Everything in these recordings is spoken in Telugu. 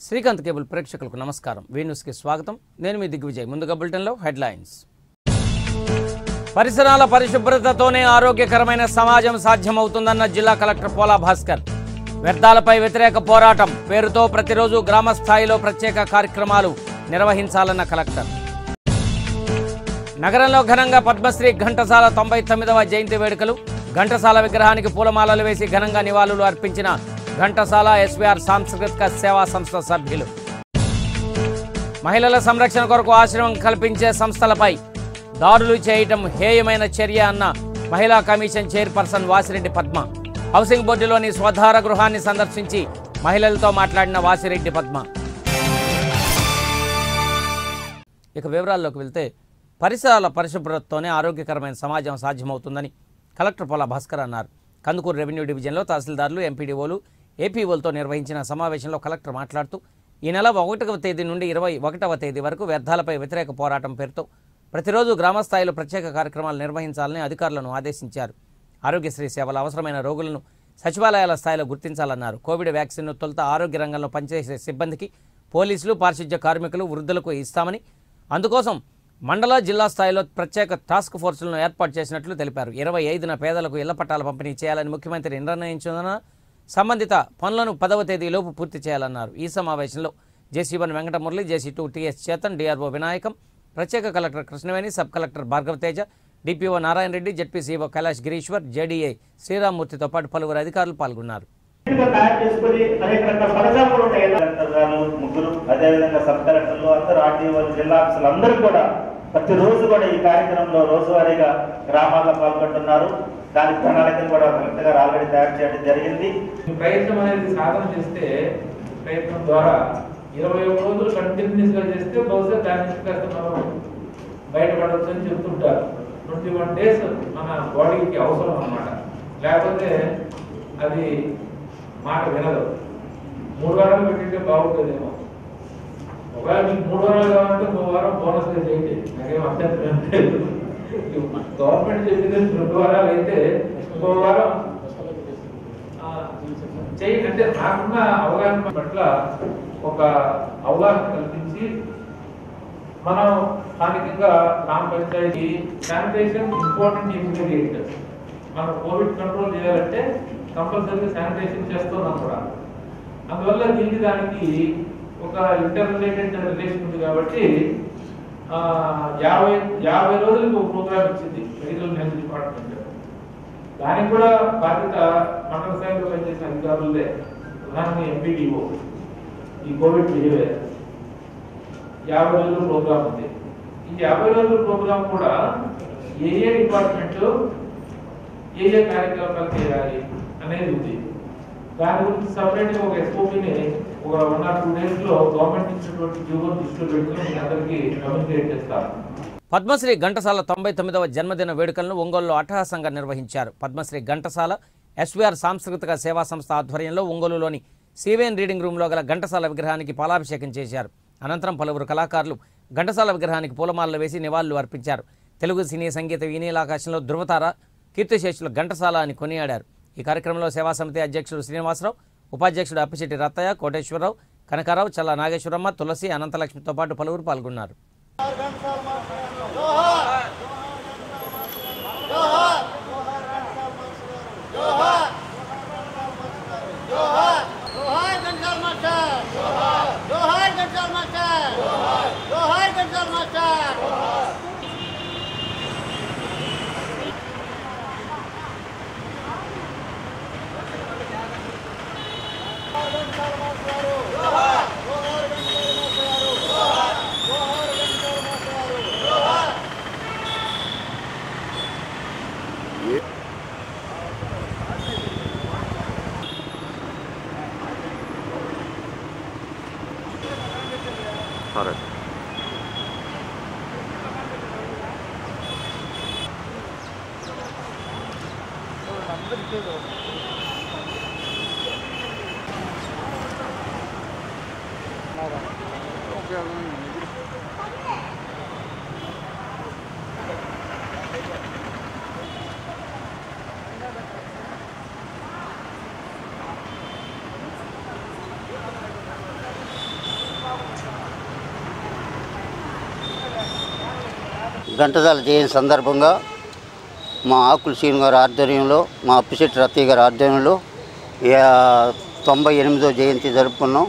శ్రీకాంత్ కేబుల్ ప్రేక్షకులకు నమస్కారం. వి న్యూస్ కి స్వాగతం. నేను మీ దిగ్విజయ్. ముందుగా బులెటిన్లో హెడ్లైన్స్. పరిసరాల పరిశుభ్రతతోనే ఆరోగ్యకరమైన సమాజం సాధ్యమవుతుందన్న జిల్లా కలెక్టర్ పోలా భాస్కర్. వ్యర్థాలపై వ్యతిరేక పోరాటం పేరుతో ప్రతిరోజు గ్రామ స్థాయిలో ప్రత్యేక కార్యక్రమాలు నిర్వహించాలన్న కలెక్టర్. నగరంలో ఘనంగా పద్మశ్రీ ఘంటసాల 99వ జయంతి వేడుకలు. ఘంటసాల విగ్రహానికి పూలమాలలు వేసి ఘనంగా నివాళులు అర్పించిన ఘంటసాల ఎస్వీఆర్ సాంస్కృతిక సేవా సంస్థ సభ్యులు. మహిళల సంరక్షణ కొరకు ఆశ్రమం కల్పించే సంస్థలపై దాడులు చేయటం హేయమైన చర్య అన్న మహిళా commission chairperson Vasireddy Padma. Housing బోర్డులోని స్వధార గృహాన్ని సందర్శించి మహిళలతో మాట్లాడిన వాసిరెడ్డి పద్మ. ఇక వివరాల్లోకి వెళ్తే, పరిసరాల పరిశుభ్రతతోనే ఆరోగ్యకరమైన సమాజం సాధ్యమవుతుందని కలెక్టర్ పోలా భాస్కర్ అన్నారు. కందుకూరు రెవెన్యూ డివిజన్లో తహసీల్దార్లు, ఎంపీడీఓలు, ఏపీఓలతో నిర్వహించిన సమావేశంలో కలెక్టర్ మాట్లాడుతూ ఈ నెల 1వ తేదీ నుండి 21వ తేదీ వరకు వ్యర్థాలపై వ్యతిరేక పోరాటం పేరుతో ప్రతిరోజు గ్రామస్థాయిలో ప్రత్యేక కార్యక్రమాలు నిర్వహించాలని అధికారులను ఆదేశించారు. ఆరోగ్యశ్రీ సేవలు అవసరమైన రోగులను సచివాలయాల స్థాయిలో గుర్తించాలన్నారు. కోవిడ్ వ్యాక్సిన్ను తొలుత ఆరోగ్య రంగంలో పనిచేసే సిబ్బందికి, పోలీసులు, పారిశుధ్య కార్మికులు, వృద్ధులకు ఇస్తామని, అందుకోసం మండల, జిల్లా స్థాయిలో ప్రత్యేక టాస్క్ ఫోర్సులను ఏర్పాటు చేసినట్లు తెలిపారు. 25న పేదలకు ఇళ్ల పట్టాల పంపిణీ చేయాలని ముఖ్యమంత్రి నిర్ణయించిన సంబంధిత పనులను 10వ తేదీలోపు పూర్తి చేయాలన్నారు. ఈ సమావేశంలో జేసీ1 వెంకటమురళి, జేసీ2 టీఎస్ చేతన్, డిఆర్ఓ వినాయకం, ప్రత్యేక collector Krishnaveni, sub collector Bhargavateja, DPO Narayana Reddy, ZPCEO Kailash Gireeshwar, JDA శ్రీరామ్మూర్తితో పాటు పలువురు అధికారులు పాల్గొన్నారు. ప్రతిరోజు కూడా ఈ కార్యక్రమంలో రోజువారీగా గ్రామాల్లో పాల్గొంటున్నారు. దానికి ప్రణాళికలు కూడా కరెక్ట్ గా ఆల్రెడీ తయారు చేయడం జరిగింది. ప్రయత్నం అనేది సాధన చేస్తే, ప్రయత్నం ద్వారా 21 రోజులు కంటిన్యూస్ గా చేస్తే బహుశా దాని నుంచి కాస్త మనం బయటపడవచ్చు అని చెప్తుంటారు. 21 days మన బాడీకి అవసరం అన్నమాట. లేకపోతే అది మాట వినదు. 3 వారాలు పెట్టింటే బాగుంటుందేమో. ఒకవేళ మీకు 3 వారాలు కావాలంటే 3 వారం బోనస్ గా చేయండి, నాకేం అభ్యంతరం లేదు. గవర్నమెంట్ చెప్పింది 2 వారాలు అయితే 3 వారం చేయండి. అంటే నాకున్న అవగాహన పట్ల ఒక అవగాహన కల్పించి మనం స్థానికంగా గ్రామ పంచాయతీ శానిటేషన్ ఇంపార్టెంట్ ఇంగ్రీడియంట్. మనం కోవిడ్ కంట్రోల్ చేయాలంటే కంపల్సరీగా శానిటేషన్ చేస్తున్నాం కూడా. అందువల్ల దానికి ఒక ఇంటర్ రిలేటెడ్ రిలేషన్ ఉంది కాబట్టి 50 రోజులకు ఒక ప్రోగ్రామ్ ఇచ్చింది మెడికల్ హెల్త్ డిపార్ట్మెంట్. దానికి కూడా బాధ్యత మండల స్థాయిలో పనిచేసిన అధికారులదే. ప్రధానంగా ఎంపీడీఓ ఈ కోవిడ్ బిహేవియర్ 50 రోజుల ప్రోగ్రామ్ ఉంది. ఈ 50 రోజుల ప్రోగ్రామ్ కూడా ఏ డిపార్ట్మెంట్ ఏ కార్యక్రమాలు చేయాలి అనేది ఉంది. దాని గురించి సపరేట్ గా ఒక ఎస్ఓపిని ఒక 1 or 2 days లో గవర్నమెంట్ ఇచ్చినటువంటి జీవో దృష్టిలో పెట్టుకుని మీ అందరికీ కమ్యూనికేట్ చేస్తారు. పద్మశ్రీ ఘంటసాల 99వ జన్మదిన వేడుకలను ఒంగోలులో అట్టహాసంగా నిర్వహించారు. పద్మశ్రీ ఘంటసాల ఎస్వీఆర్ సాంస్కృతిక సేవా సంస్థ ఆధ్వర్యంలో ఒంగోలులోని సివిఎన్ రీడింగ్ రూమ్లో గల ఘంటసాల విగ్రహానికి పాలాభిషేకం చేశారు. అనంతరం పలువురు కళాకారులు ఘంటసాల విగ్రహానికి పూలమాలలు వేసి నివాళులు అర్పించారు. తెలుగు సినీ సంగీత వినీలాకాశంలో ధృవతార, కీర్తిశేషులు ఘంటసాల అని కొనియాడారు. ఈ కార్యక్రమంలో సేవా సమితి అధ్యక్షుడు శ్రీనివాసరావు, ఉపాధ్యక్షుడు అప్పిశెట్టి రత్తయ్య, కోటేశ్వరరావు, కనకారావు, చల్ల నాగేశ్వరమ్మ, తులసి, అనంతలక్ష్మితో పాటు పలువురు పాల్గొన్నారు. ఘంటసాల జయంతి సందర్భంగా మా ఆకుల శ్రీను గారి ఆధ్వర్యంలో, మా అప్పిశెట్టి రత్తయ్య గారి ఆధ్వర్యంలో 98వ జయంతి జరుపుకున్నాం.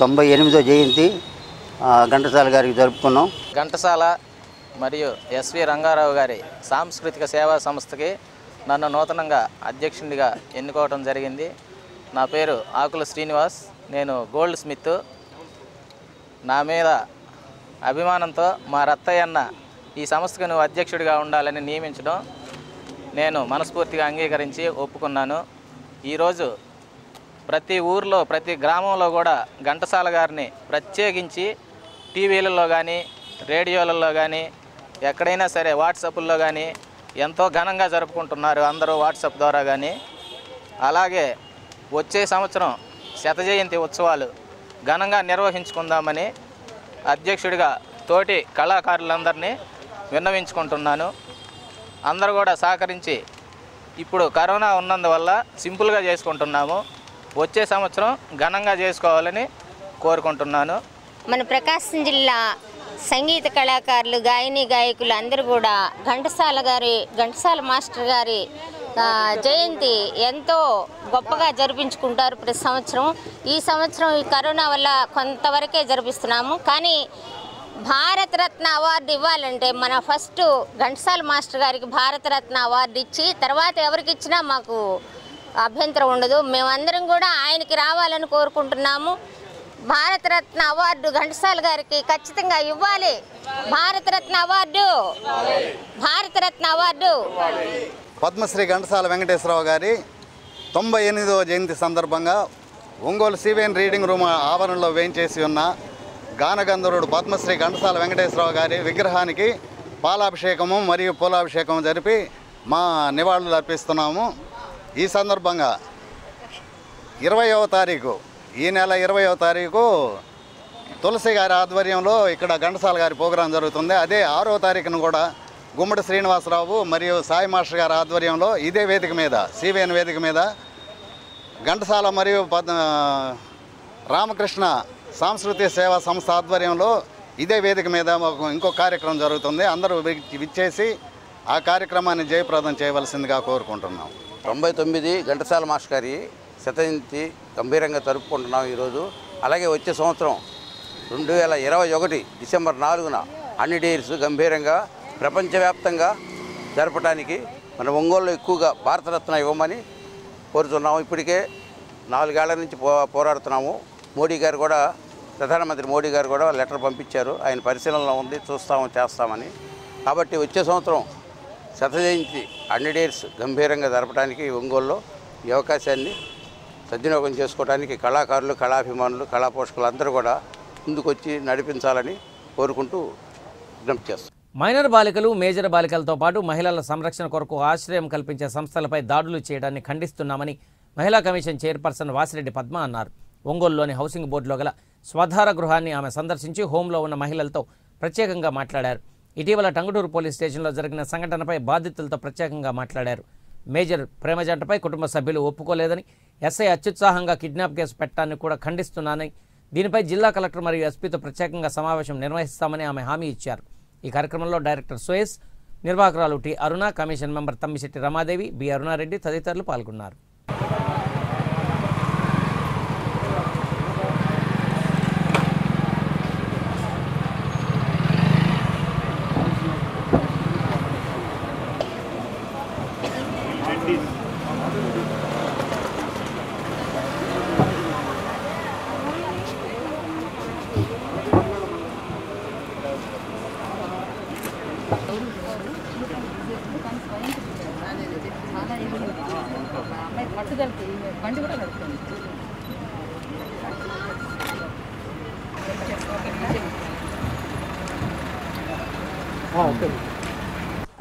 98వ జయంతి ఘంటసాల గారికి జరుపుకున్నాం. ఘంటసాల మరియు ఎస్వి రంగారావు గారి సాంస్కృతిక సేవా సంస్థకి నన్ను నూతనంగా అధ్యక్షుడిగా ఎన్నుకోవడం జరిగింది. నా పేరు ఆకుల శ్రీనివాస్. నేను గోల్డ్ స్మిత్. నా మీద అభిమానంతో మా రత్తయ్య అన్న ఈ సంస్థకు నువ్వు అధ్యక్షుడిగా ఉండాలని నియమించడం నేను మనస్ఫూర్తిగా అంగీకరించి ఒప్పుకున్నాను. ఈరోజు ప్రతి ఊర్లో, ప్రతి గ్రామంలో కూడా ఘంటసాల గారిని ప్రత్యేకించి టీవీలలో కానీ, రేడియోలలో కానీ, ఎక్కడైనా సరే వాట్సాప్ల్లో కానీ ఎంతో ఘనంగా జరుపుకుంటున్నారు అందరూ వాట్సాప్ ద్వారా కానీ. అలాగే వచ్చే సంవత్సరం 100వ జయంతి ఉత్సవాలు ఘనంగా నిర్వహించుకుందామని అధ్యక్షుడిగా తోటి కళాకారులందరినీ విన్నవించుకుంటున్నాను. అందరూ కూడా సహకరించి, ఇప్పుడు కరోనా ఉన్నందువల్ల సింపుల్గా చేసుకుంటున్నాము. వచ్చే సంవత్సరం ఘనంగా చేసుకోవాలని కోరుకుంటున్నాను. మన ప్రకాశం జిల్లా సంగీత కళాకారులు, గాయని గాయకులు అందరూ కూడా ఘంటసాల మాస్టర్ గారి జయంతి ఎంతో గొప్పగా జరిపించుకుంటారు ప్రతి సంవత్సరం. ఈ సంవత్సరం ఈ కరోనా వల్ల కొంతవరకే జరిపిస్తున్నాము. కానీ భారతరత్న అవార్డు ఇవ్వాలంటే మన ఫస్ట్ ఘంటసాల మాస్టర్ గారికి భారతరత్న అవార్డు ఇచ్చి తర్వాత ఎవరికి ఇచ్చినా మాకు అభ్యంతరం ఉండదు. మేమందరం కూడా ఆయనకి రావాలని కోరుకుంటున్నాము. భారతరత్న అవార్డు ఘంటసాల గారికి ఖచ్చితంగా ఇవ్వాలి. భారతరత్న అవార్డు. పద్మశ్రీ ఘంటసాల వెంకటేశ్వరరావు గారి 98వ జయంతి సందర్భంగా ఒంగోలు సివిఎన్ రీడింగ్ రూమ్ ఆవరణలో వేయించేసి ఉన్న గానగంధర్వుడు పద్మశ్రీ ఘంటసాల వెంకటేశ్వరరావు గారి విగ్రహానికి పాలాభిషేకము మరియు పూలాభిషేకం జరిపి మా నివాళులు అర్పిస్తున్నాము. ఈ సందర్భంగా 20వ తారీఖు, ఈ నెల 20వ తారీఖు తులసి గారి ఆధ్వర్యంలో ఇక్కడ ఘంటసాల గారి ప్రోగ్రాం జరుగుతుంది. అదే 6వ తారీఖున కూడా గుమ్మడి శ్రీనివాసరావు మరియు సాయి మాస్టర్ గారి ఆధ్వర్యంలో ఇదే వేదిక మీద, సివిఎన్ వేదిక మీద ఘంటసాల మరియు రామకృష్ణ సాంస్కృతిక సేవా సంస్థ ఆధ్వర్యంలో ఇదే వేదిక మీద ఇంకో కార్యక్రమం జరుగుతుంది. అందరూ విచ్చేసి ఆ కార్యక్రమాన్ని జయప్రదం చేయవలసిందిగా కోరుకుంటున్నాం. 99 ఘంటసాల మాస్టర్ గారి శతజయంతి గంభీరంగా జరుపుకుంటున్నాం ఈరోజు. అలాగే వచ్చే సంవత్సరం 2021 డిసెంబర్ 4న అన్ని డేస్ గంభీరంగా ప్రపంచవ్యాప్తంగా జరపడానికి మన ఒంగోలులో ఎక్కువగా భారతరత్న ఇవ్వమని కోరుతున్నాము. ఇప్పటికే 4 ఏళ్ల నుంచి పోరాడుతున్నాము. మోడీ గారు కూడా, ప్రధానమంత్రి మోడీ గారు కూడా లెటర్ పంపించారు. ఆయన పరిశీలనలో ఉంది, చేస్తామని. కాబట్టి వచ్చే సంవత్సరం శతజయంతి అన్ని డేస్ గంభీరంగా జరపడానికి ఒంగోలులో ఈ అవకాశాన్ని సద్వినియోగం చేసుకోవడానికి కళాకారులు, కళాభిమానులు, కళాపోషకులు అందరూ కూడా ముందుకొచ్చి నడిపించాలని కోరుకుంటూ విజ్ఞప్తి చేస్తాం. మైనర్ బాలికలు, మేజర్ బాలికలతో పాటు మహిళల సంరక్షణ కొరకు ఆశ్రయం కల్పించే సంస్థలపై దాడులు చేయడాన్ని ఖండిస్తున్నామని మహిళా కమిషన్ చైర్పర్సన్ వాసిరెడ్డి పద్మ అన్నారు. ఒంగోలులోని హౌసింగ్ బోర్డులో గల స్వధార గృహాన్ని ఆమె సందర్శించి హోంలో ఉన్న మహిళలతో ప్రత్యేకంగా మాట్లాడారు. ఇటీవల టంగుటూరు పోలీస్ స్టేషన్లో జరిగిన సంఘటనపై బాధితులతో ప్రత్యేకంగా మాట్లాడారు. మేజర్ ప్రేమజంటపై కుటుంబ సభ్యులు ఒప్పుకోలేదని, ఎస్ఐ అత్యుత్సాహంగా కిడ్నాప్ కేసు పెట్టడాన్ని కూడా ఖండిస్తున్నానని, దీనిపై జిల్లా కలెక్టర్ మరియు ఎస్పీతో ప్రత్యేకంగా సమావేశం నిర్వహిస్తామని ఆమె హామీ ఇచ్చారు. ఈ కార్యక్రమంలో డైరెక్టర్ సుయేష్, నిర్వాహకురాలు T Aruna, commission member Tammisetty Ramadevi, B Aruna Reddy తదితరులు పాల్గొన్నారు.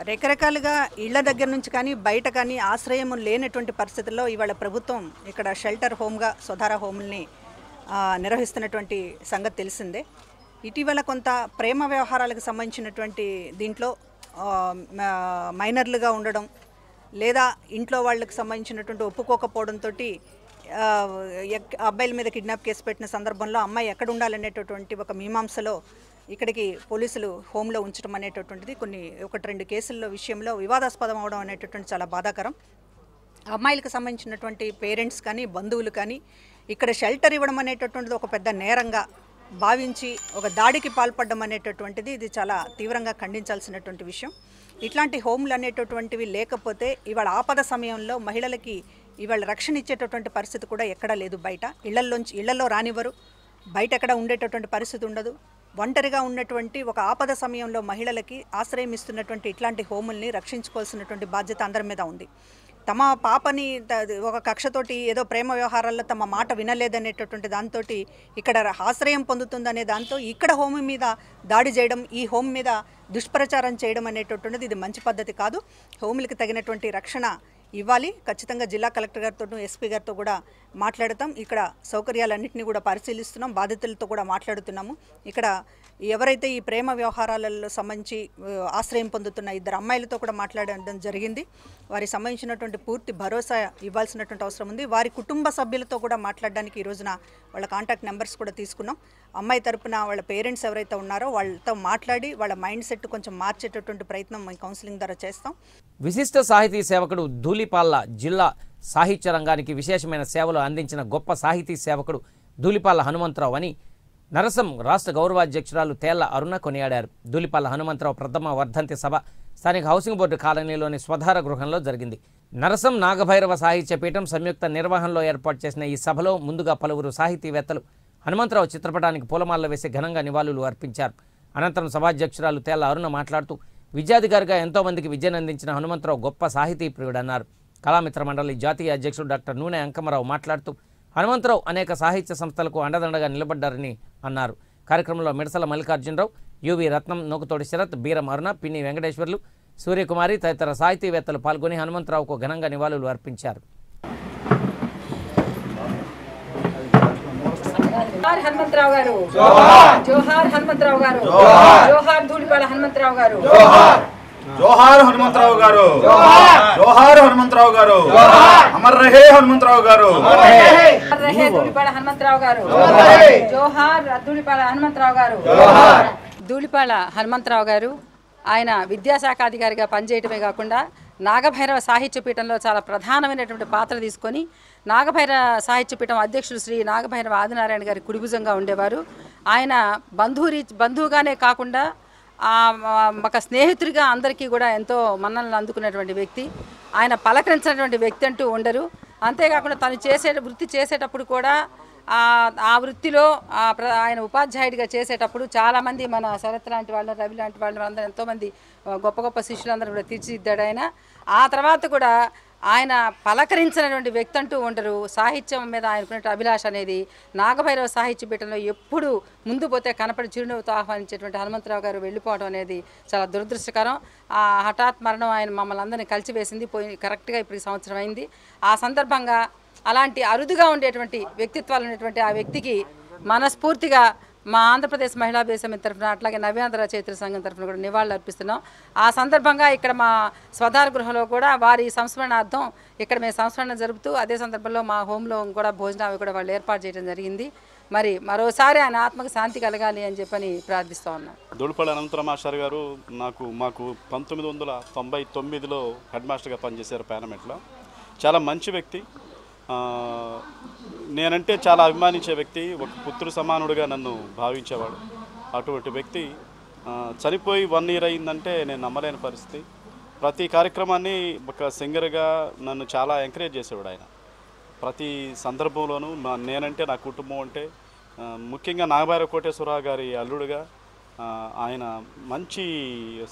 రకరకాలుగా ఇళ్ల దగ్గర నుంచి కానీ బయట కానీ ఆశ్రయం లేనటువంటి పరిస్థితుల్లో ఇవాళ ప్రభుత్వం ఇక్కడ షెల్టర్ హోమ్గా స్వధార హోమ్ని నిర్వహిస్తున్నటువంటి సంగతి తెలిసిందే. ఇటీవల కొంత ప్రేమ వ్యవహారాలకు సంబంధించినటువంటి దీంట్లో మైనర్లుగా ఉండడం లేదా ఇంట్లో వాళ్ళకి సంబంధించినటువంటి ఒప్పుకోకపోవడంతో అబ్బాయిల మీద కిడ్నాప్ కేసు పెట్టిన సందర్భంలో అమ్మాయి ఎక్కడ ఉండాలనేటటువంటి ఒక మీమాంసలో ఇక్కడికి పోలీసులు హోంలో ఉంచడం అనేటటువంటిది కొన్ని 1-2 కేసుల విషయంలో వివాదాస్పదం అవడం అనేటటువంటి చాలా బాధాకరం. అమ్మాయిలకు సంబంధించినటువంటి పేరెంట్స్ కానీ బంధువులు కానీ ఇక్కడ షెల్టర్ ఇవ్వడం అనేటటువంటిది ఒక పెద్ద నేరంగా భావించి ఒక దాడికి పాల్పడడం అనేటటువంటిది ఇది చాలా తీవ్రంగా ఖండించాల్సినటువంటి విషయం. ఇట్లాంటి హోమ్లు అనేటటువంటివి లేకపోతే ఇవాళ ఆపద సమయంలో మహిళలకి ఇవాళ రక్షణ ఇచ్చేటటువంటి పరిస్థితి కూడా ఎక్కడా లేదు. బయట ఇళ్లలో రానివ్వరు, బయట ఎక్కడ ఉండేటటువంటి పరిస్థితి ఉండదు. ఒంటరిగా ఉన్నటువంటి ఒక ఆపద సమయంలో మహిళలకి ఆశ్రయం ఇస్తున్నటువంటి ఇట్లాంటి హోముల్ని రక్షించుకోవాల్సినటువంటి బాధ్యత అందరి మీద ఉంది. తమ పాపని ఒక కక్షతోటి ఏదో ప్రేమ వ్యవహారాల్లో తమ మాట వినలేదనేటటువంటి దాంతో ఇక్కడ ఆశ్రయం పొందుతుందనే దాంతో ఇక్కడ హోమ్ మీద దాడి చేయడం, ఈ హోమ్ మీద దుష్ప్రచారం చేయడం అనేటటువంటిది ఇది మంచి పద్ధతి కాదు. హోములకి తగినటువంటి రక్షణ ఇవ్వాలి. ఖచ్చితంగా జిల్లా కలెక్టర్ గారితో ఎస్పీ గారితో కూడా మాట్లాడతాం. ఇక్కడ సౌకర్యాలన్నింటినీ కూడా పరిశీలిస్తున్నాం, బాధితులతో కూడా మాట్లాడుతున్నాము. ఇక్కడ ఎవరైతే ఈ ప్రేమ వ్యవహారాలలో సంబంధించి ఆశ్రయం పొందుతున్న 2 అమ్మాయిలతో కూడా మాట్లాడడం జరిగింది. వారికి సంబంధించినటువంటి పూర్తి భరోసా ఇవ్వాల్సినటువంటి అవసరం ఉంది. వారి కుటుంబ సభ్యులతో కూడా మాట్లాడడానికి ఈ రోజున వాళ్ళ కాంటాక్ట్ నెంబర్స్ కూడా తీసుకున్నాం. అమ్మాయి తరపున వాళ్ళ పేరెంట్స్ ఎవరైతే ఉన్నారో వాళ్ళతో మాట్లాడి వాళ్ళ మైండ్ సెట్ కొంచెం మార్చేటటువంటి ప్రయత్నం మేము కౌన్సిలింగ్ ద్వారా చేస్తాం. విశిష్ట సాహితీ సేవకుడు ధూళిపాళ్ల జిల్లా సాహిత్య రంగానికి విశేషమైన సేవలు అందించిన గొప్ప సాహితీ సేవకుడు ధూళిపాళ్ల హనుమంతరావు అని నరసం రాష్ట్ర గౌరవాధ్యక్షురాలు తేళ్ల అరుణ కొనియాడారు. ధూళిపాళ్ల హనుమంతరావు ప్రథమ వర్ధంతి సభ స్థానిక హౌసింగ్ బోర్డు కాలనీలోని స్వధార గృహంలో జరిగింది. నరసం నాగభైరవ సాహిత్య పీఠం సంయుక్త నిర్వహణలో ఏర్పాటు చేసిన ఈ సభలో ముందుగా పలువురు సాహితీవేత్తలు హనుమంతరావు చిత్రపటానికి పూలమాలలు వేసి ఘనంగా నివాళులు అర్పించారు. అనంతరం సభాధ్యక్షురాలు తేళ్ల అరుణ మాట్లాడుతూ విద్యాధికారిగా ఎంతోమందికి విద్యనందించిన హనుమంతరావు గొప్ప సాహితీ ప్రియుడన్నారు. కళామిత్ర మండలి జాతీయ అధ్యక్షుడు డాక్టర్ నూనె అంకమరావు మాట్లాడుతూ హనుమంతరావు అనేక సాహిత్య సంస్థలకు అండదండగా నిలబడ్డారని అన్నారు. కార్యక్రమంలో మిడసల మల్లికార్జునరావు, యువి రత్నం, నోకుతోడి శరత్, బీరం అరుణ, పిన్ని వెంకటేశ్వర్లు, సూర్యకుమారి తదితర సాహితీవేత్తలు పాల్గొని హనుమంతరావుకు ఘనంగా నివాళులు అర్పించారు. జోహార్ హనుమంతరావు గారు, జోహార్ హనుమంతరావు గారు, జోహార్ ధూళిపాళ్ల హనుమంతరావు గారు, జోహార్ హనుమంతరావు గారు, జోహార్ హనుమంతరావు గారు, అమర్ రహే హనుమంతరావు గారు, అమర్ రహే ధూళిపాళ్ల హనుమంతరావు గారు, జోహార్ ధూళిపాళ్ల హనుమంతరావు గారు. ధూళిపాళ్ల హనుమంతరావు గారు ఆయన విద్యాశాఖ అధికారిగా పనిచేయటమే కాకుండా నాగభైరవ సాహిత్య పీఠంలో చాలా ప్రధానమైనటువంటి పాత్ర తీసుకొని నాగభైరవ సాహిత్య పీఠం అధ్యక్షుడు శ్రీ నాగభైరవ ఆదినారాయణ గారి కుడిభుజంగా ఉండేవారు. ఆయన బంధువుగానే కాకుండా ఒక స్నేహితుడిగా అందరికీ కూడా ఎంతో మన్ననలు అందుకున్నటువంటి వ్యక్తి. ఆయన పలకరించినటువంటి వ్యక్తి అంటూ ఉండరు. అంతేకాకుండా తను వృత్తి చేసేటప్పుడు కూడా ఆ వృత్తిలో ఆయన ఉపాధ్యాయుడిగా చేసేటప్పుడు చాలామంది మన శరత్ లాంటి వాళ్ళు, రవి లాంటి వాళ్ళు అందరూ ఎంతోమంది గొప్ప గొప్ప శిష్యులందరూ కూడా తీర్చిదిద్దాడు ఆయన. ఆ తర్వాత కూడా ఆయన పలకరించినటువంటి వ్యక్తి అంటూ ఉండరు. సాహిత్యం మీద ఆయనకున్న అభిలాష అనేది నాగభైరవ సాహిత్య పీఠంలో ఎప్పుడు ముందు పోతే కనపడి చిరునవ్వుతో ఆహ్వానించేటువంటి హనుమంతరావు గారు వెళ్ళిపోవడం అనేది చాలా దురదృష్టకరం. ఆ హఠాత్ మరణం ఆయన మమ్మల్ని అందరినీ కలిసివేసింది. కరెక్ట్గా ఇప్పుడు ఈ సంవత్సరం అయింది. ఆ సందర్భంగా అలాంటి అరుదుగా ఉండేటువంటి వ్యక్తిత్వాలు ఉన్నటువంటి ఆ వ్యక్తికి మనస్ఫూర్తిగా మా ఆంధ్రప్రదేశ్ మహిళా బేసమితి తరఫున అట్లాగే నవ్యాంధ్ర చైత్ర సంఘం తరఫున కూడా నివాళులు అర్పిస్తున్నాం. ఆ సందర్భంగా ఇక్కడ మా స్వధార గృహంలో కూడా వారి సంస్మరణార్థం ఇక్కడ మేము సంస్మరణ జరుపుతూ అదే సందర్భంలో మా హోంలో కూడా భోజనాలు కూడా వాళ్ళు ఏర్పాటు చేయడం జరిగింది. మరి మరోసారి ఆయన ఆత్మకు శాంతి కలగాలి అని చెప్పని ప్రార్థిస్తూ ఉన్నాం. ధూళిపాళ్ల హనుమంతరావు మాస్టర్ గారు మాకు 1999లో హెడ్ మాస్టర్గా పనిచేశారు పార్లమెంట్లో. చాలా మంచి వ్యక్తి, నేనంటే చాలా అభిమానించే వ్యక్తి, ఒక పుత్రుడు సమానుడిగా నన్ను భావించేవాడు. అటువంటి వ్యక్తి చనిపోయి 1 year అయిందంటే నేను నమ్మలేని పరిస్థితి. ప్రతి కార్యక్రమాన్ని ఒక సింగర్గా నన్ను చాలా ఎంకరేజ్ చేసేవాడు ఆయన. ప్రతి సందర్భంలోనూ నేనంటే నా కుటుంబం అంటే, ముఖ్యంగా నాగభైరవ కోటేశ్వరరావు గారి అల్లుడుగా ఆయన మంచి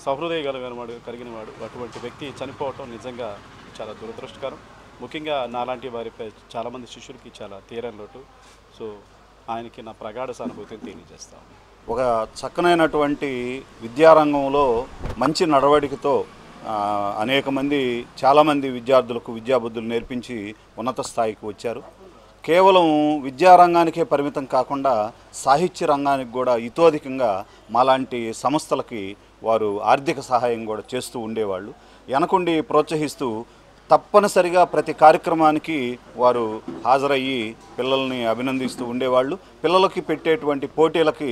సహృదయ కలిగినవాడు. అటువంటి వ్యక్తి చనిపోవటం నిజంగా చాలా దురదృష్టకరం. ముఖ్యంగా నాలాంటి వారిపై చాలామంది శిష్యులకి చాలా తీరని లోటు. సో ఆయనకి నా ప్రగాఢ సానుభూతిని తెలియజేస్తాను. ఒక చక్కనైనటువంటి విద్యారంగంలో మంచి నడవడికతో చాలామంది విద్యార్థులకు విద్యాబుద్ధులు నేర్పించి ఉన్నత స్థాయికి వచ్చారు. కేవలం విద్యారంగానికే పరిమితం కాకుండా సాహిత్య రంగానికి కూడా ఇతోధికంగా మాలాంటి సంస్థలకి వారు ఆర్థిక సహాయం కూడా చేస్తూ ఉండేవాళ్ళు. వెనకుండి ప్రోత్సహిస్తూ తప్పనిసరిగా ప్రతి కార్యక్రమానికి వారు హాజరయ్యి పిల్లల్ని అభినందిస్తూ ఉండేవాళ్ళు. పిల్లలకి పెట్టేటువంటి పోటీలకి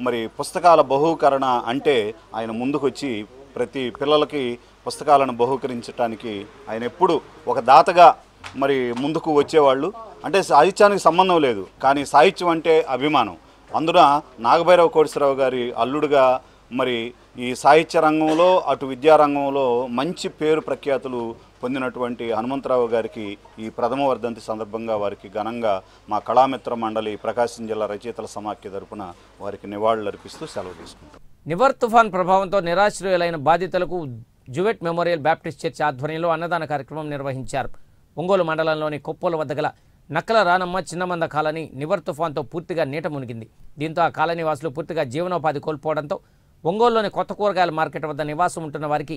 మరి పుస్తకాల బహూకరణ అంటే ఆయన ముందుకొచ్చి ప్రతి పిల్లలకి పుస్తకాలను బహూకరించడానికి ఆయన ఎప్పుడు ఒక దాతగా మరి ముందుకు వచ్చేవాళ్ళు. అంటే సాహిత్యానికి సంబంధం లేదు, కానీ సాహిత్యం అంటే అభిమానం. అందున నాగభైరవ కోటేశ్వరరావు గారి అల్లుడుగా మరి ఈ సాహిత్య రంగంలో అటు విద్యారంగంలో మంచి పేరు ప్రఖ్యాతులు పొందినటువంటి హనుమంతరావు గారికి ఈ ప్రథమ వర్ధంతి సందర్భంగా వారికి ఘనంగా మా కళామిత్ర మండలి ప్రకాశం జిల్లా రచయితల సమాఖ్య తరపున వారికి నివాళులు అర్పిస్తూ సెలవు తీసుకుంటాం. నివర్ తుఫాన్ ప్రభావంతో నిరాశ్రయులైన బాధితులకు జువెట్ మెమోరియల్ బ్యాప్టిస్ట్ చర్చ్ ఆధ్వర్యంలో అన్నదాన కార్యక్రమం నిర్వహించారు. ఒంగోలు మండలంలోని కొప్పోల వద్ద గల నక్కల రానమ్మ చిన్నమంద కాలనీ నివర్ తుఫాన్తో పూర్తిగా నీట మునిగింది. దీంతో ఆ కాలనీ వాసులు పూర్తిగా జీవనోపాధి కోల్పోవడంతో ఒంగోలులోని కొత్త కూరగాయల మార్కెట్ వద్ద నివాసం ఉంటున్న వారికి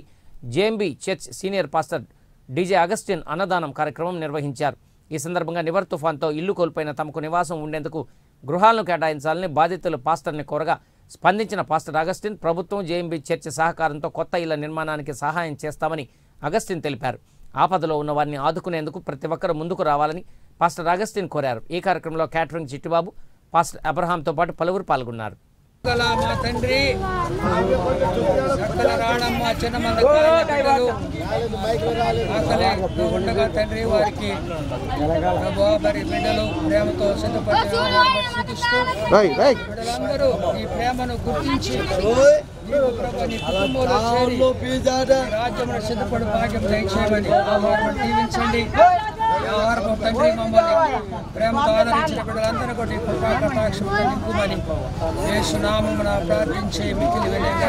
JMB church senior pastor DJ Augustine అన్నదానం కార్యక్రమం నిర్వహించారు. ఈ సందర్భంగా నివర్ తుఫాన్తో ఇల్లు కోల్పోయిన తమకు నివాసం ఉండేందుకు గృహాలను కేటాయించాలని బాధితులు పాస్టర్ని కోరగా స్పందించిన పాస్టర్ అగస్టిన్ ప్రభుత్వం జేఎంబీ చర్చ్ సహకారంతో కొత్త ఇళ్ల నిర్మాణానికి సహాయం చేస్తామని అగస్టిన్ తెలిపారు. ఆపదలో ఉన్న వారిని ఆదుకునేందుకు ప్రతి ఒక్కరూ ముందుకు రావాలని పాస్టర్ అగస్టిన్ కోరారు. ఈ కార్యక్రమంలో క్యాటరింగ్ చిట్టిబాబు, పాస్టర్ అబ్రహాంతో పాటు పలువురు పాల్గొన్నారు. మా తండ్రి సకల రాణమ్మ చిన్నమంద ఆకలి ఉండగా తండ్రి వారికి మరి బిడ్డలు ప్రేమతో సిద్ధపడుతూ బిడ్డలందరూ ఈ ప్రేమను గుర్తించి రాజ్యంలో సిద్ధపడి భాగ్యం దయచేయమని దీవించండి. వ్యవహారం తండ్రి మమ్మల్ని ప్రేమతో ఆదరించిన బిడ్డలందరూ కూడా ఈ కృపాకటాక్షం నింపుమని యేసునామమున ప్రార్థించి మిక్కిలి వినయంగా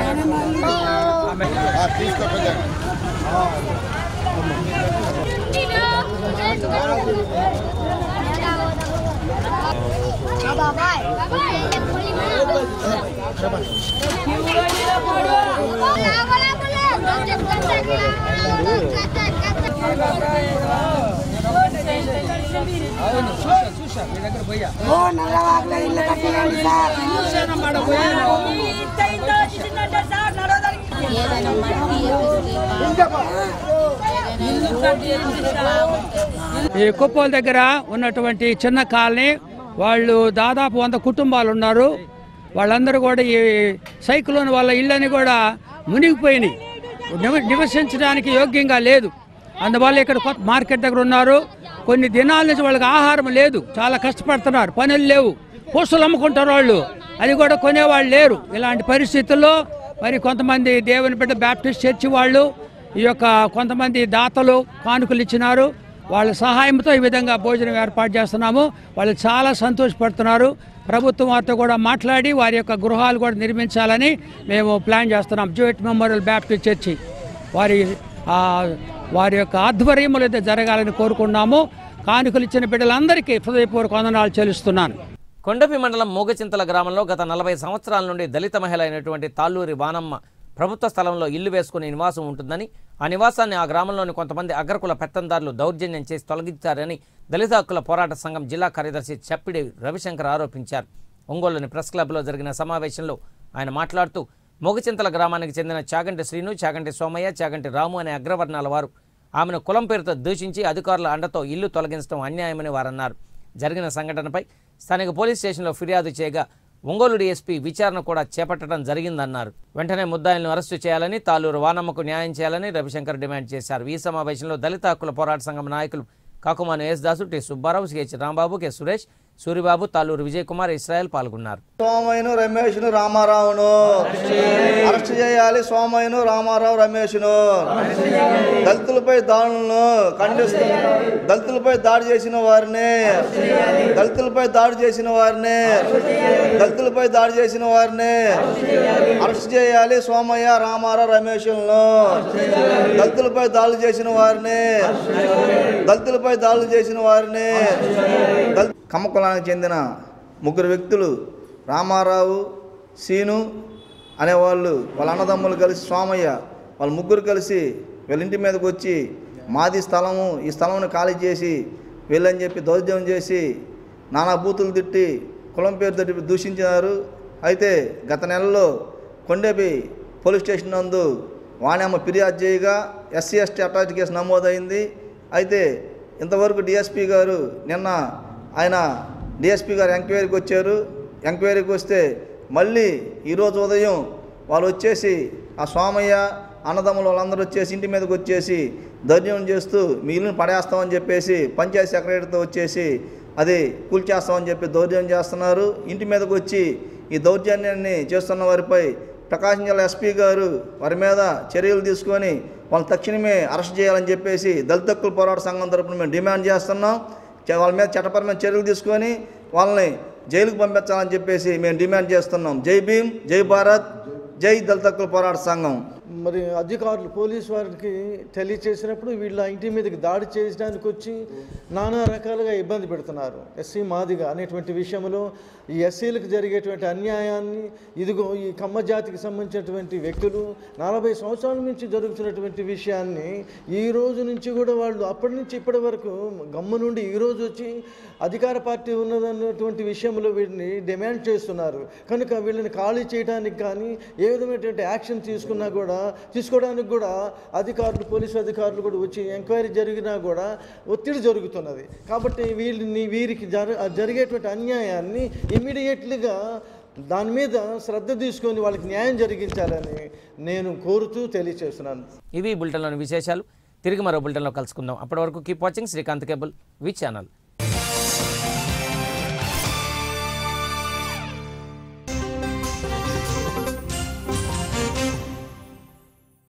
అవును చూసా మీ దగ్గర పోయా ఈ కుప్పల దగ్గర ఉన్నటువంటి చిన్న కాలనీ వాళ్ళు దాదాపు 100 కుటుంబాలు ఉన్నారు. వాళ్ళందరూ కూడా ఈ సైక్లోన్ వల్ల ఇళ్ళని కూడా మునిగిపోయినాయి, నివసించడానికి యోగ్యంగా లేదు. అందువల్ల ఇక్కడ కొత్త మార్కెట్ దగ్గర ఉన్నారు. కొన్ని దినాల నుంచి వాళ్ళకి ఆహారం లేదు, చాలా కష్టపడుతున్నారు, పనులు లేవు, పూసలు అమ్ముకుంటారు వాళ్ళు, అది కూడా కొనేవాళ్ళు లేరు. ఇలాంటి పరిస్థితుల్లో మరి కొంతమంది దేవుని బిడ్డ బ్యాప్టిస్ట్ చర్చి వాళ్ళు ఈ యొక్క కొంతమంది దాతలు కానుకలు ఇచ్చినారు. వాళ్ళ సహాయంతో ఈ విధంగా భోజనం ఏర్పాటు చేస్తున్నాము. వాళ్ళు చాలా సంతోషపడుతున్నారు. ప్రభుత్వం వారితో కూడా మాట్లాడి వారి యొక్క గృహాలు కూడా నిర్మించాలని మేము ప్లాన్ చేస్తున్నాం. జూయిట్ మెమోరియల్ బ్యాప్టిస్ట్ చర్చి వారి యొక్క ఆధ్వర్యంలో అయితే జరగాలని కోరుకున్నాము. కానుకలు ఇచ్చిన బిడ్డలందరికీ హృదయపూర్వక వందనాలు చెల్లిస్తున్నాను. కొండపి మండలం మూగచింతల గ్రామంలో గత 40 సంవత్సరాల నుండి దళిత మహిళ అయినటువంటి తాళ్ళూరి వానమ్మ ప్రభుత్వ స్థలంలో ఇల్లు వేసుకుని నివాసం ఉంటుందని, ఆ నివాసాన్ని ఆ గ్రామంలోని కొంతమంది అగ్రకుల పెత్తందారులు దౌర్జన్యం చేసి తొలగించారని దళిత హక్కుల పోరాట సంఘం జిల్లా కార్యదర్శి చప్పిడి రవిశంకర్ ఆరోపించారు. ఒంగోలులోని ప్రెస్ క్లబ్లో జరిగిన సమావేశంలో ఆయన మాట్లాడుతూ మూగచింతల గ్రామానికి చెందిన చాగంటి శ్రీను, చాగంటి సోమయ్య, చాగంటి రాము అనే అగ్రవర్ణాల వారు ఆమెను కులం పేరుతో దూషించి అధికారుల అండతో ఇల్లు తొలగించడం అన్యాయమని వారన్నారు. జరిగిన సంఘటనపై స్థానిక పోలీస్ స్టేషన్లో ఫిర్యాదు చేయగా ఒంగోలు డీఎస్పీ విచారణ కూడా చేపట్టడం జరిగిందన్నారు. వెంటనే ముద్దాయిలను అరెస్టు చేయాలని, తాళ్ళూరు వానమ్మకు న్యాయం చేయాలని రవిశంకర్ డిమాండ్ చేశారు. ఈ సమావేశంలో దళిత హక్కుల పోరాట సంఘం నాయకులు Kakumanu S T Subbarao, K Rambabu, K Suresh, Suribabu, Talluru Vijay Kumar, Israel పాల్గొన్నారు. సోమయ్యను, రమేష్ను, రామారావును అరెస్ట్ చేయాలి. సోమయ్యను, రామారావు, రమేష్ను దళితులపై దాడులను ఖండిస్తున్నారు. దళితులపై దాడి చేసిన వారిని అరెస్ట్ చేయాలి. సోమయ్య, రామారావు, రమేష్లను దళితులపై దాడులు చేసిన వారిని కమ్మ కులానికి చెందిన 3 వ్యక్తులు రామారావు, సీను అనేవాళ్ళు, వాళ్ళ అన్నదమ్ములు కలిసి సోమయ్య, వాళ్ళ 3 కలిసి వీళ్ళ ఇంటి మీదకి వచ్చి మాది స్థలము, ఈ స్థలంను ఖాళీ చేసి వీళ్ళని చెప్పి దౌర్జన్యం చేసి నానా బూతులు తిట్టి కులం పేరు తట్టి దూషించారు. అయితే గత నెలలో కొండేపి పోలీస్ స్టేషన్ నందు వాణమ్మ ఫిర్యాదు చేయగా SC/ST అటాచ్ కేసు నమోదైంది. అయితే ఇంతవరకు డిఎస్పీ గారు నిన్న ఆయన డిఎస్పీ గారు ఎంక్వైరీకి వచ్చారు. ఎంక్వైరీకి వస్తే మళ్ళీ ఈరోజు ఉదయం వాళ్ళు వచ్చేసి ఆ సోమయ్య అన్నదమ్ములు వాళ్ళందరూ వచ్చేసి ఇంటి మీదకి వచ్చేసి దౌర్జన్యం చేస్తూ మిగిలిన పడేస్తామని చెప్పేసి పంచాయతీ సెక్రటరీతో వచ్చేసి అది కూల్చేస్తామని చెప్పి దౌర్జన్యం చేస్తున్నారు. ఇంటి మీదకి వచ్చి ఈ దౌర్జన్యాన్ని చేస్తున్న వారిపై ప్రకాశం జిల్లా ఎస్పీ గారు వారి మీద చర్యలు తీసుకొని వాళ్ళని తక్షణమే అరెస్ట్ చేయాలని చెప్పేసి దళిత హక్కుల పోరాట సంఘం తరపున మేము డిమాండ్ చేస్తున్నాం. వాళ్ళ మీద చట్టపరమైన చర్యలు తీసుకొని వాళ్ళని జైలుకు పంపించాలని చెప్పేసి మేము డిమాండ్ చేస్తున్నాం. జై భీమ్, జై భారత్, జై దళిత హక్కుల పోరాట సంఘం. మరి అధికారులు పోలీసు వారికి తెలియచేసినప్పుడు వీళ్ళ ఇంటి మీదకి దాడి చేయడానికి వచ్చి నానా రకాలుగా ఇబ్బంది పెడుతున్నారు. ఎస్సీ మాదిగ అనేటువంటి విషయంలో ఈ ఎస్సీలకు జరిగేటువంటి అన్యాయాన్ని ఇదిగో ఈ కమ్మ జాతికి సంబంధించినటువంటి వ్యక్తులు 40 సంవత్సరాల నుంచి జరుగుతున్నటువంటి విషయాన్ని ఈ రోజు నుంచి కూడా వాళ్ళు అప్పటి నుంచి ఇప్పటి వరకు గమ్ము నుండి ఈరోజు వచ్చి అధికార పార్టీ ఉన్నదన్నటువంటి విషయంలో వీటిని డిమాండ్ చేస్తున్నారు. కనుక వీళ్ళని ఖాళీ చేయడానికి కానీ ఏ విధమైనటువంటి యాక్షన్ తీసుకోవడానికి కూడా అధికారులు పోలీసు అధికారులు కూడా వచ్చి ఎంక్వైరీ జరిగినా కూడా ఒత్తిడి జరుగుతున్నది. కాబట్టి వీరికి జరిగేటువంటి అన్యాయాన్ని ఇమ్మీడియట్లీగా దాని మీద శ్రద్ధ తీసుకొని వాళ్ళకి న్యాయం జరిగించాలని నేను కోరుతూ తెలియజేస్తున్నాను. ఇవి బులెటిన్లోని విశేషాలు. తిరిగి మరో బులెటిన్లో కలుసుకుందాం. అప్పటి వరకు కీప్ వాచింగ్ శ్రీకాంత్ కేబుల్ వి ఛానల్.